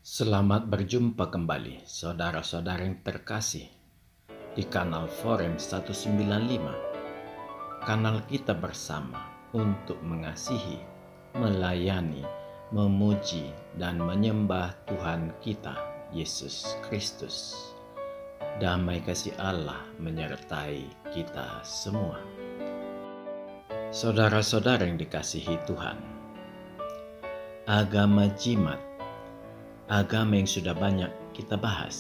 Selamat berjumpa kembali, saudara-saudara yang terkasih, di kanal Forum 195, kanal kita bersama untuk mengasihi, melayani, memuji, dan menyembah Tuhan kita, Yesus Kristus. Damai kasih Allah menyertai kita semua. Saudara-saudara yang dikasihi Tuhan, agama jimat, agama yang sudah banyak kita bahas.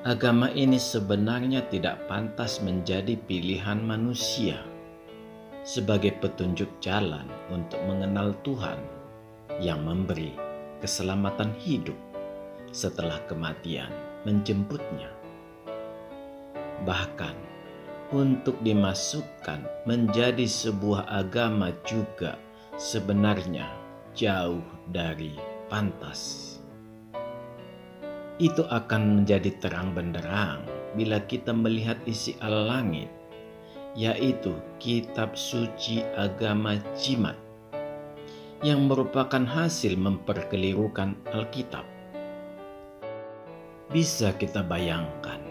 Agama ini sebenarnya tidak pantas menjadi pilihan manusia sebagai petunjuk jalan untuk mengenal Tuhan yang memberi keselamatan hidup setelah kematian menjemputnya. Bahkan untuk dimasukkan menjadi sebuah agama juga sebenarnya jauh dari pantas. Itu akan menjadi terang benderang bila kita melihat isi al-langit, yaitu kitab suci agama jimat yang merupakan hasil memperkelirukan Alkitab. Bisa kita bayangkan,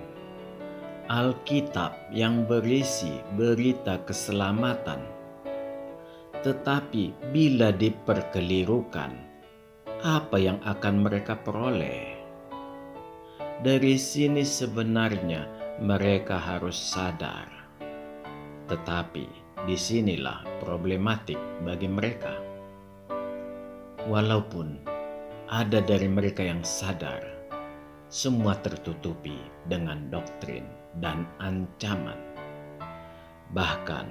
Alkitab yang berisi berita keselamatan, tetapi bila diperkelirukan, apa yang akan mereka peroleh? Dari sini sebenarnya mereka harus sadar. Tetapi disinilah problematik bagi mereka. Walaupun ada dari mereka yang sadar, semua tertutupi dengan doktrin dan ancaman. Bahkan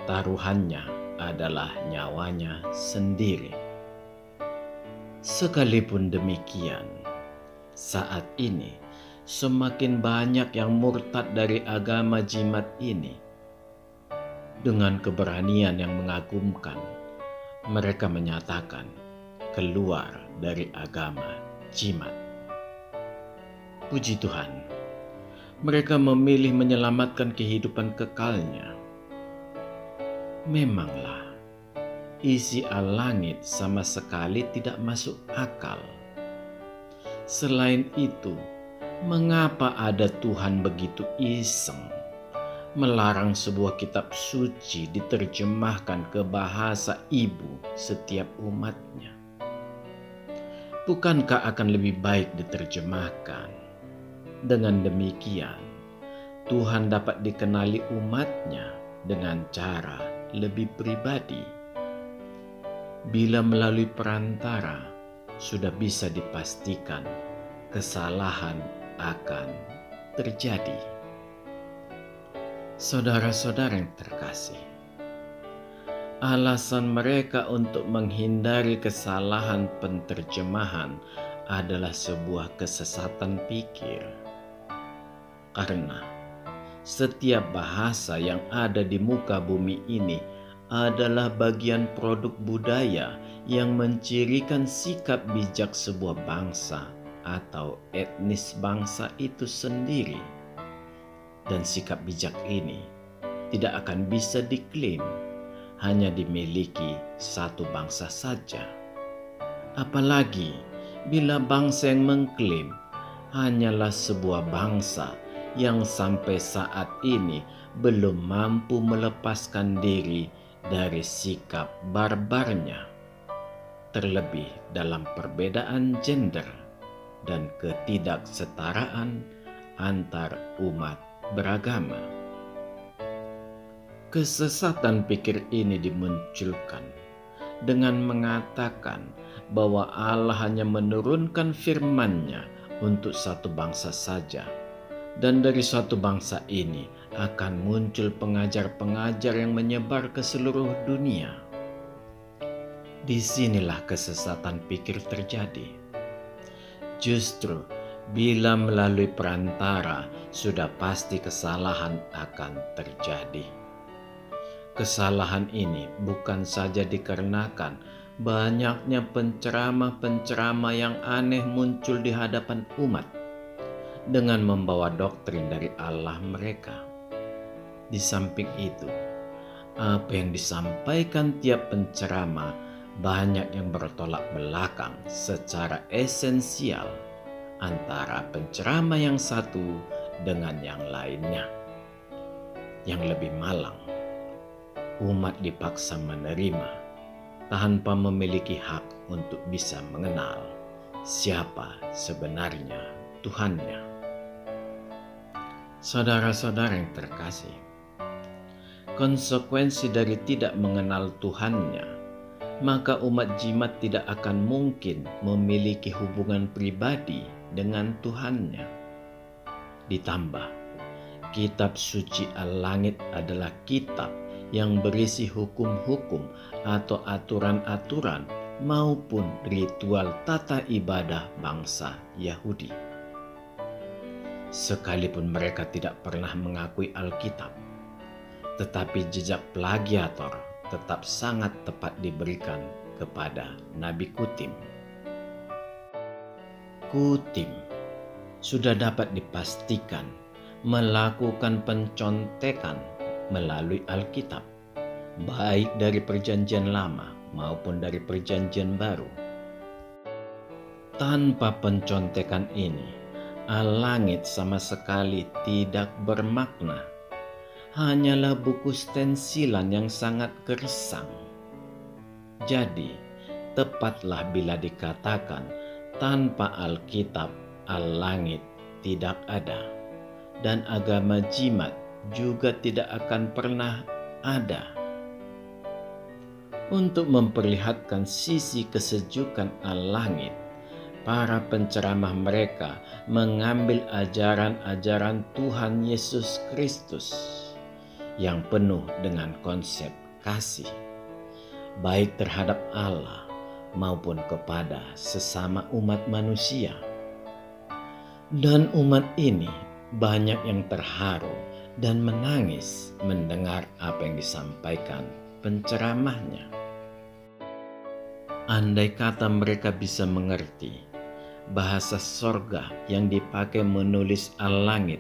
taruhannya adalah nyawanya sendiri. Sekalipun demikian, saat ini semakin banyak yang murtad dari agama jimat ini. Dengan keberanian yang mengagumkan, mereka menyatakan keluar dari agama jimat. Puji Tuhan, mereka memilih menyelamatkan kehidupan kekalnya. Memanglah, isi al-langit sama sekali tidak masuk akal. Selain itu, mengapa ada Tuhan begitu iseng melarang sebuah kitab suci diterjemahkan ke bahasa ibu setiap umatnya? Bukankah akan lebih baik diterjemahkan? Dengan demikian, Tuhan dapat dikenali umatnya dengan cara lebih pribadi. Bila melalui perantara, sudah bisa dipastikan kesalahan akan terjadi. Saudara-saudara yang terkasih, alasan mereka untuk menghindari kesalahan penterjemahan adalah sebuah kesesatan pikir. Karena setiap bahasa yang ada di muka bumi ini adalah bagian produk budaya yang mencirikan sikap bijak sebuah bangsa atau etnis bangsa itu sendiri. Dan sikap bijak ini tidak akan bisa diklaim hanya dimiliki satu bangsa saja. Apalagi bila bangsa yang mengklaim hanyalah sebuah bangsa yang sampai saat ini belum mampu melepaskan diri dari sikap barbarnya, terlebih dalam perbedaan gender dan ketidaksetaraan antar umat beragama. Kesesatan pikir ini dimunculkan dengan mengatakan bahwa Allah hanya menurunkan firman-Nya untuk satu bangsa saja, dan dari suatu bangsa ini akan muncul pengajar-pengajar yang menyebar ke seluruh dunia. Disinilah kesesatan pikir terjadi. Justru bila melalui perantara, sudah pasti kesalahan akan terjadi. Kesalahan ini bukan saja dikarenakan banyaknya penceramah-penceramah yang aneh muncul di hadapan umat dengan membawa doktrin dari Allah mereka. Di samping itu, apa yang disampaikan tiap penceramah banyak yang bertolak belakang secara esensial antara penceramah yang satu dengan yang lainnya. Yang lebih malang, umat dipaksa menerima tanpa memiliki hak untuk bisa mengenal siapa sebenarnya Tuhannya. Saudara-saudara yang terkasih, konsekuensi dari tidak mengenal Tuhannya, maka umat jimat tidak akan mungkin memiliki hubungan pribadi dengan Tuhannya. Ditambah, kitab suci Al-Langit adalah kitab yang berisi hukum-hukum atau aturan-aturan maupun ritual tata ibadah bangsa Yahudi. Sekalipun mereka tidak pernah mengakui Alkitab, tetapi jejak plagiator tetap sangat tepat diberikan kepada Nabi Kutim. Kutim sudah dapat dipastikan melakukan pencontekan melalui Alkitab, baik dari Perjanjian Lama maupun dari Perjanjian Baru. Tanpa pencontekan ini, Al-Langit sama sekali tidak bermakna. Hanyalah buku stensilan yang sangat gersang. Jadi, tepatlah bila dikatakan tanpa Alkitab, Al-Langit tidak ada. Dan agama jimat juga tidak akan pernah ada. Untuk memperlihatkan sisi kesejukan Al-Langit, para penceramah mereka mengambil ajaran-ajaran Tuhan Yesus Kristus yang penuh dengan konsep kasih, baik terhadap Allah maupun kepada sesama umat manusia. Dan umat ini banyak yang terharu dan menangis mendengar apa yang disampaikan penceramahnya. Andai kata mereka bisa mengerti bahasa sorga yang dipakai menulis Al-Langit,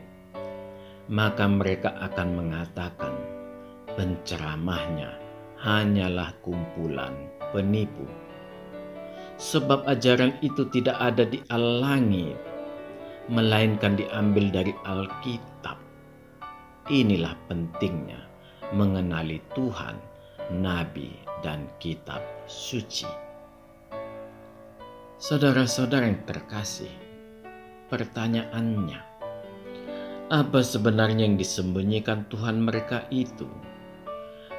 maka mereka akan mengatakan penceramahnya hanyalah kumpulan penipu. Sebab ajaran itu tidak ada di Al-Langit, melainkan diambil dari Alkitab. Inilah pentingnya mengenali Tuhan, Nabi, dan kitab suci. Saudara-saudara yang terkasih, pertanyaannya, apa sebenarnya yang disembunyikan Tuhan mereka itu?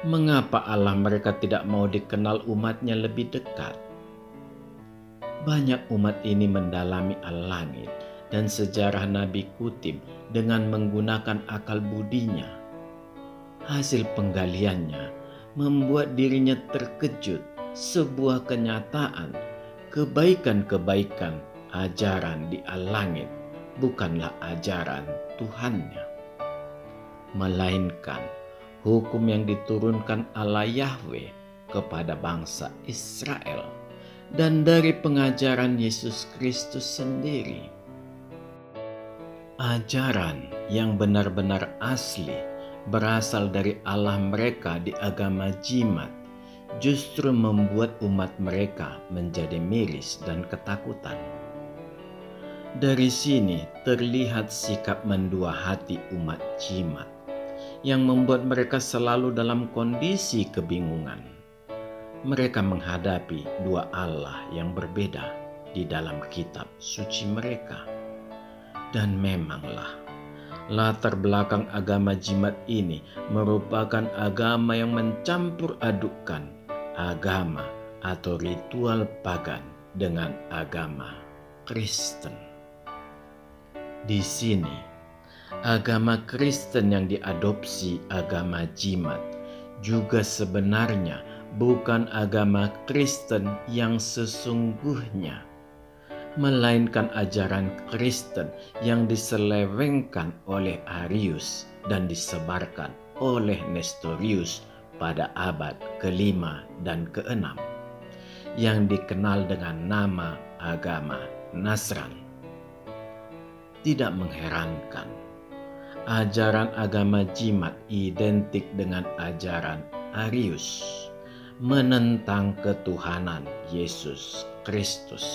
Mengapa Allah mereka tidak mau dikenal umatnya lebih dekat? Banyak umat ini mendalami Al-Langit dan sejarah Nabi Kutim dengan menggunakan akal budinya. Hasil penggaliannya membuat dirinya terkejut sebuah kenyataan kebaikan-kebaikan ajaran di Al-Langit bukanlah ajaran Tuhannya, melainkan hukum yang diturunkan Allah Yahweh kepada bangsa Israel dan dari pengajaran Yesus Kristus sendiri. Ajaran yang benar-benar asli berasal dari Allah mereka di agama jimat justru membuat umat mereka menjadi miris dan ketakutan. Dari sini terlihat sikap mendua hati umat jimat yang membuat mereka selalu dalam kondisi kebingungan. Mereka menghadapi dua Allah yang berbeda di dalam kitab suci mereka. Dan memanglah, latar belakang agama jimat ini merupakan agama yang mencampur adukkan agama atau ritual pagan dengan agama Kristen. Di sini, agama Kristen yang diadopsi agama jimat juga sebenarnya bukan agama Kristen yang sesungguhnya, melainkan ajaran Kristen yang diselewengkan oleh Arius dan disebarkan oleh Nestorius pada abad ke-5 dan ke-6 yang dikenal dengan nama agama Nasran. Tidak mengherankan, ajaran agama jimat identik dengan ajaran Arius, menentang ketuhanan Yesus Kristus.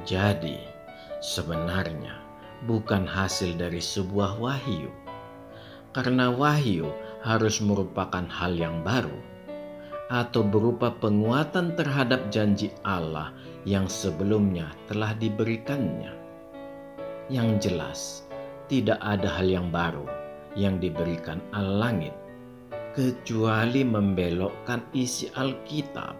Jadi, sebenarnya bukan hasil dari sebuah wahyu, karena wahyu harus merupakan hal yang baru atau berupa penguatan terhadap janji Allah yang sebelumnya telah diberikannya. Yang jelas, tidak ada hal yang baru yang diberikan Allah langit kecuali membelokkan isi Alkitab.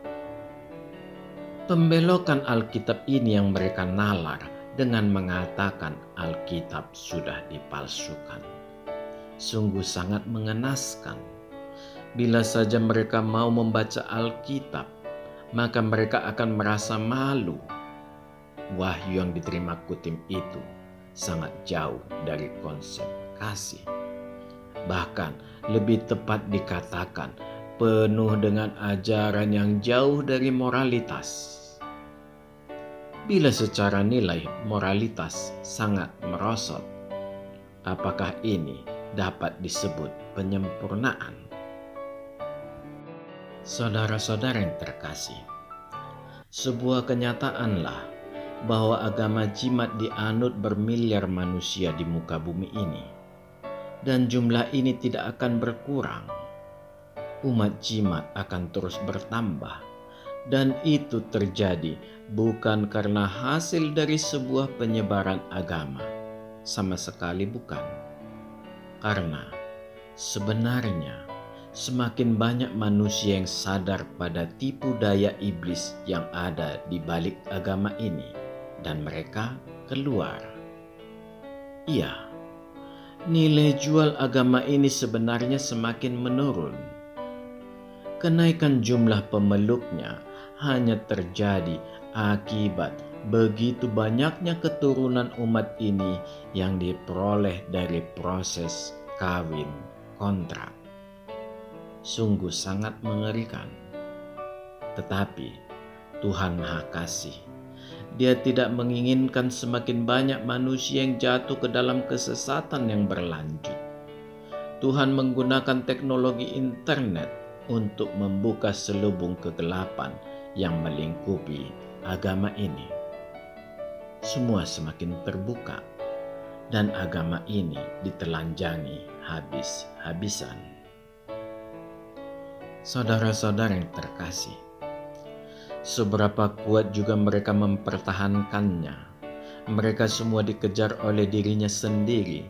Pembelokan Alkitab ini yang mereka nalar dengan mengatakan Alkitab sudah dipalsukan. Sungguh sangat mengenaskan. Bila saja mereka mau membaca Alkitab, maka mereka akan merasa malu. Wahyu yang diterima Kutim itu sangat jauh dari konsep kasih. Bahkan lebih tepat dikatakan penuh dengan ajaran yang jauh dari moralitas. Bila secara nilai moralitas sangat merosot, apakah ini dapat disebut penyempurnaan? Saudara-saudara yang terkasih, sebuah kenyataanlah bahwa agama jimat dianut bermiliar manusia di muka bumi ini, dan jumlah ini tidak akan berkurang. Umat jimat akan terus bertambah, dan itu terjadi bukan karena hasil dari sebuah penyebaran agama, sama sekali bukan. Karena sebenarnya semakin banyak manusia yang sadar pada tipu daya iblis yang ada di balik agama ini, dan mereka keluar. Iya, nilai jual agama ini sebenarnya semakin menurun. Kenaikan jumlah pemeluknya hanya terjadi akibat begitu banyaknya keturunan umat ini yang diperoleh dari proses kawin kontrak. Sungguh sangat mengerikan. Tetapi Tuhan Maha Kasih. Dia tidak menginginkan semakin banyak manusia yang jatuh ke dalam kesesatan yang berlanjut. Tuhan menggunakan teknologi internet untuk membuka selubung kegelapan yang melingkupi agama ini. Semua semakin terbuka, dan agama ini ditelanjangi habis-habisan. Saudara-saudara yang terkasih, seberapa kuat juga mereka mempertahankannya. Mereka semua dikejar oleh dirinya sendiri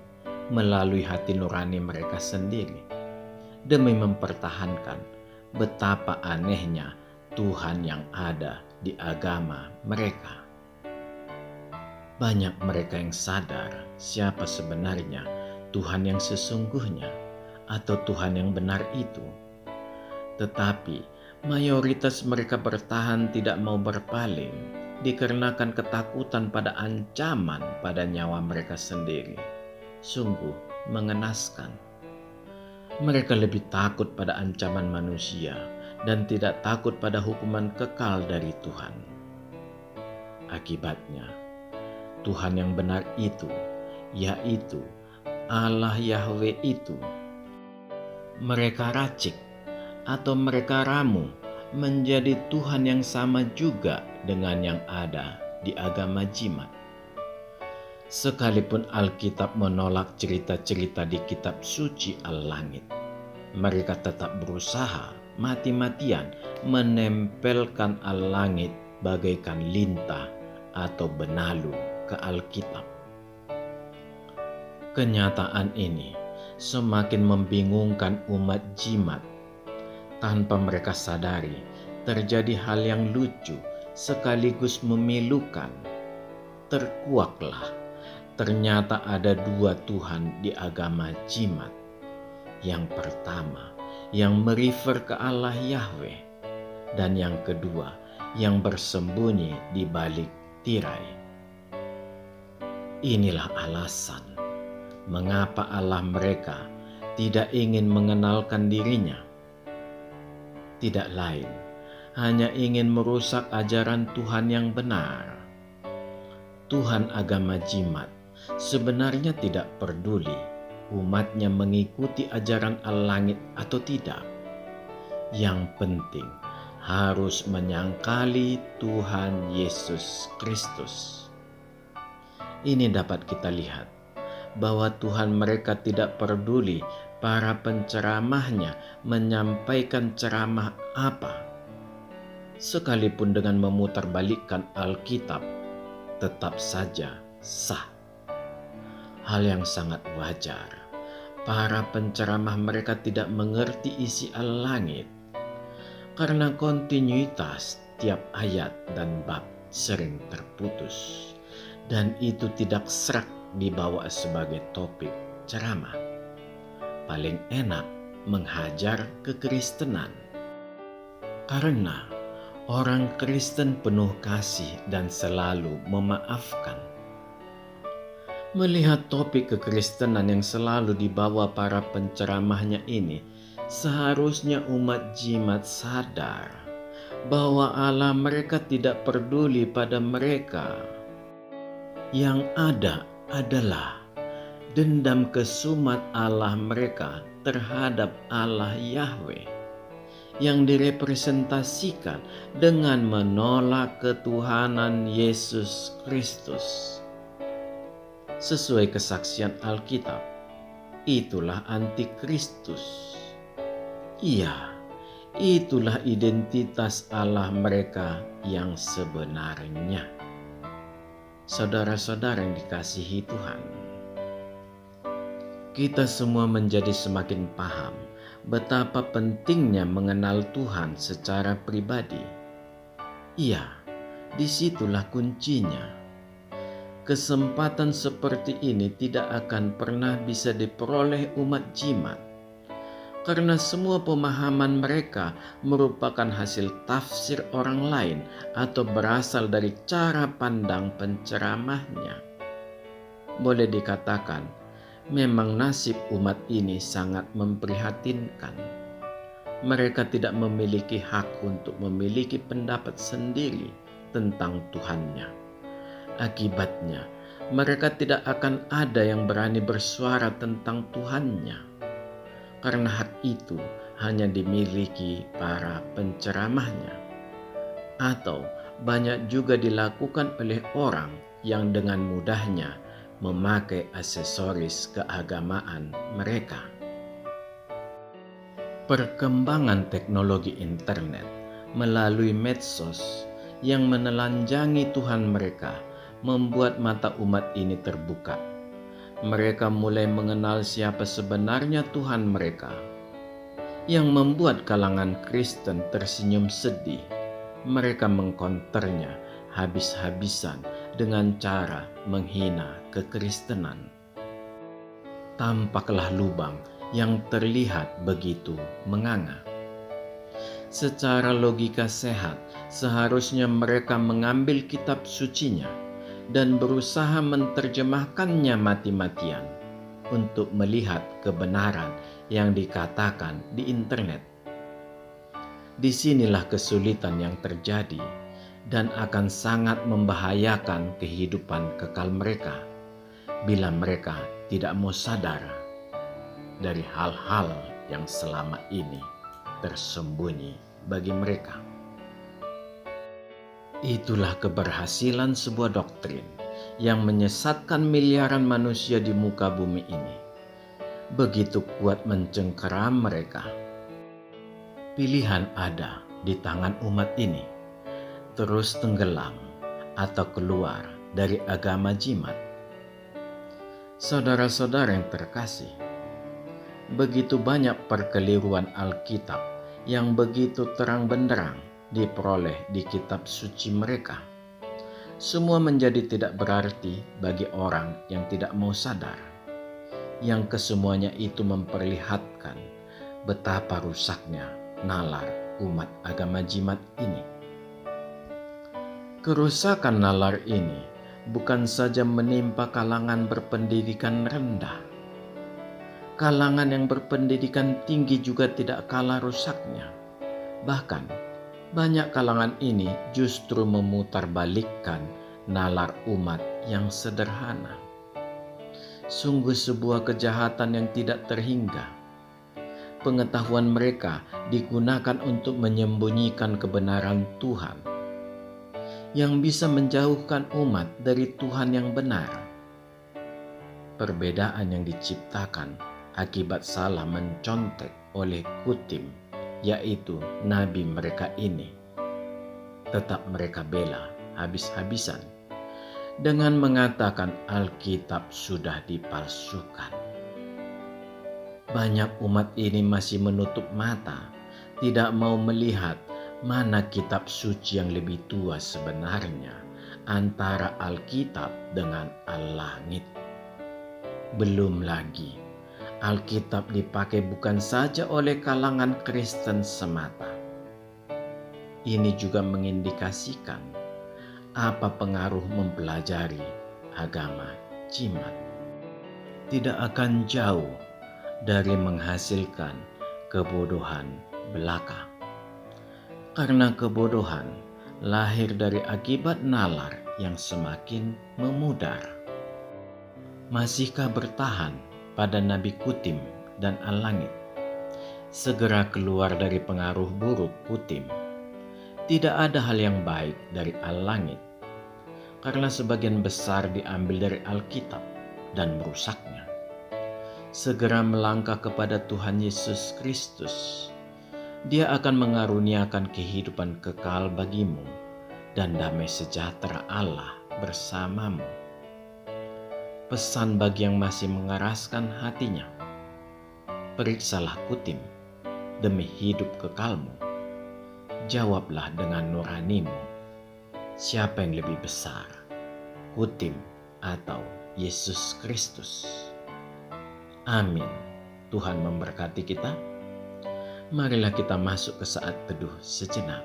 melalui hati nurani mereka sendiri, demi mempertahankan betapa anehnya Tuhan yang ada di agama mereka. Banyak mereka yang sadar siapa sebenarnya Tuhan yang sesungguhnya atau Tuhan yang benar itu. Tetapi mayoritas mereka bertahan tidak mau berpaling dikarenakan ketakutan pada ancaman pada nyawa mereka sendiri. Sungguh mengenaskan. Mereka lebih takut pada ancaman manusia dan tidak takut pada hukuman kekal dari Tuhan. Akibatnya, Tuhan yang benar itu, yaitu Allah Yahweh itu, mereka racik atau mereka ramu menjadi Tuhan yang sama juga dengan yang ada di agama jimat. Sekalipun Alkitab menolak cerita-cerita di kitab suci Al-Langit, mereka tetap berusaha mati-matian menempelkan Al-Langit bagaikan lintah atau benalu ke Alkitab. Kenyataan ini semakin membingungkan umat jimat. Tanpa mereka sadari, terjadi hal yang lucu sekaligus memilukan. Terkuaklah, ternyata ada dua Tuhan di agama jimat. Yang pertama, yang merefer ke Allah Yahweh, dan yang kedua, yang bersembunyi di balik tirai. Inilah alasan mengapa Allah mereka tidak ingin mengenalkan dirinya. Tidak lain, hanya ingin merusak ajaran Tuhan yang benar. Tuhan agama jimat sebenarnya tidak peduli umatnya mengikuti ajaran Al-Langit atau tidak. Yang penting harus menyangkali Tuhan Yesus Kristus. Ini dapat kita lihat bahwa Tuhan mereka tidak peduli para penceramahnya menyampaikan ceramah apa. Sekalipun dengan memutarbalikkan Alkitab, tetap saja sah. Hal yang sangat wajar. Para penceramah mereka tidak mengerti isi al-langit karena kontinuitas tiap ayat dan bab sering terputus, dan itu tidak serak dibawa sebagai topik ceramah. Paling enak menghajar kekristenan, karena orang Kristen penuh kasih dan selalu memaafkan. Melihat topik kekristenan yang selalu dibawa para penceramahnya ini, seharusnya umat jimat sadar bahwa Allah mereka tidak peduli pada mereka. Yang ada adalah dendam kesumat Allah mereka terhadap Allah Yahweh yang direpresentasikan dengan menolak ketuhanan Yesus Kristus. Sesuai kesaksian Alkitab, itulah antikristus. Iya, itulah identitas Allah mereka yang sebenarnya. Saudara-saudara yang dikasihi Tuhan, kita semua menjadi semakin paham betapa pentingnya mengenal Tuhan secara pribadi. Iya, disitulah kuncinya. Kesempatan seperti ini tidak akan pernah bisa diperoleh umat jimat, karena semua pemahaman mereka merupakan hasil tafsir orang lain atau berasal dari cara pandang penceramahnya. Boleh dikatakan, memang nasib umat ini sangat memprihatinkan. Mereka tidak memiliki hak untuk memiliki pendapat sendiri tentang Tuhannya. Akibatnya, mereka tidak akan ada yang berani bersuara tentang Tuhannya, karena hak itu hanya dimiliki para penceramahnya, atau banyak juga dilakukan oleh orang yang dengan mudahnya memakai aksesoris keagamaan mereka. Perkembangan teknologi internet melalui medsos yang menelanjangi Tuhan mereka membuat mata umat ini terbuka. Mereka mulai mengenal siapa sebenarnya Tuhan mereka, yang membuat kalangan Kristen tersenyum sedih. Mereka mengkonternya habis-habisan dengan cara menghina kekristenan. Tampaklah lubang yang terlihat begitu menganga. Secara logika sehat, seharusnya mereka mengambil kitab sucinya dan berusaha menerjemahkannya mati-matian untuk melihat kebenaran yang dikatakan di internet. Disinilah kesulitan yang terjadi dan akan sangat membahayakan kehidupan kekal mereka bila mereka tidak mau sadar dari hal-hal yang selama ini tersembunyi bagi mereka. Itulah keberhasilan sebuah doktrin yang menyesatkan miliaran manusia di muka bumi ini. Begitu kuat mencengkeram mereka. Pilihan ada di tangan umat ini, terus tenggelam atau keluar dari agama jimat. Saudara-saudara yang terkasih, begitu banyak perkeliruan Alkitab yang begitu terang benderang diperoleh di kitab suci mereka. Semua menjadi tidak berarti bagi orang yang tidak mau sadar, yang kesemuanya itu memperlihatkan betapa rusaknya nalar umat agama jimat ini. Kerusakan nalar ini bukan saja menimpa kalangan berpendidikan rendah. Kalangan yang berpendidikan tinggi juga tidak kalah rusaknya. Bahkan banyak kalangan ini justru memutarbalikkan nalar umat yang sederhana. Sungguh sebuah kejahatan yang tidak terhingga. pengetahuan mereka digunakan untuk menyembunyikan kebenaran Tuhan yang bisa menjauhkan umat dari Tuhan yang benar. Perbedaan yang diciptakan akibat salah mencontek oleh Kutim, yaitu nabi mereka ini, tetap mereka bela habis-habisan dengan mengatakan Alkitab sudah dipalsukan. Banyak umat ini masih menutup mata, tidak mau melihat mana kitab suci yang lebih tua sebenarnya antara Alkitab dengan Al-Langit. Belum lagi, Alkitab dipakai bukan saja oleh kalangan Kristen semata. Ini juga mengindikasikan apa pengaruh mempelajari agama jimat. Tidak akan jauh dari menghasilkan kebodohan belaka. Karena kebodohan lahir dari akibat nalar yang semakin memudar. Masihkah bertahan pada Nabi Kutim dan Al-Langit? Segera keluar dari pengaruh buruk Kutim. Tidak ada hal yang baik dari Al-Langit, karena sebagian besar diambil dari Alkitab dan merusaknya. Segera melangkah kepada Tuhan Yesus Kristus. Dia akan mengaruniakan kehidupan kekal bagimu dan damai sejahtera Allah bersamamu. Pesan bagi yang masih mengeraskan hatinya, periksalah Kutim demi hidup kekalmu. Jawablah dengan nuranimu, siapa yang lebih besar, Kutim atau Yesus Kristus? Amin. Tuhan memberkati kita. Marilah kita masuk ke saat teduh sejenak.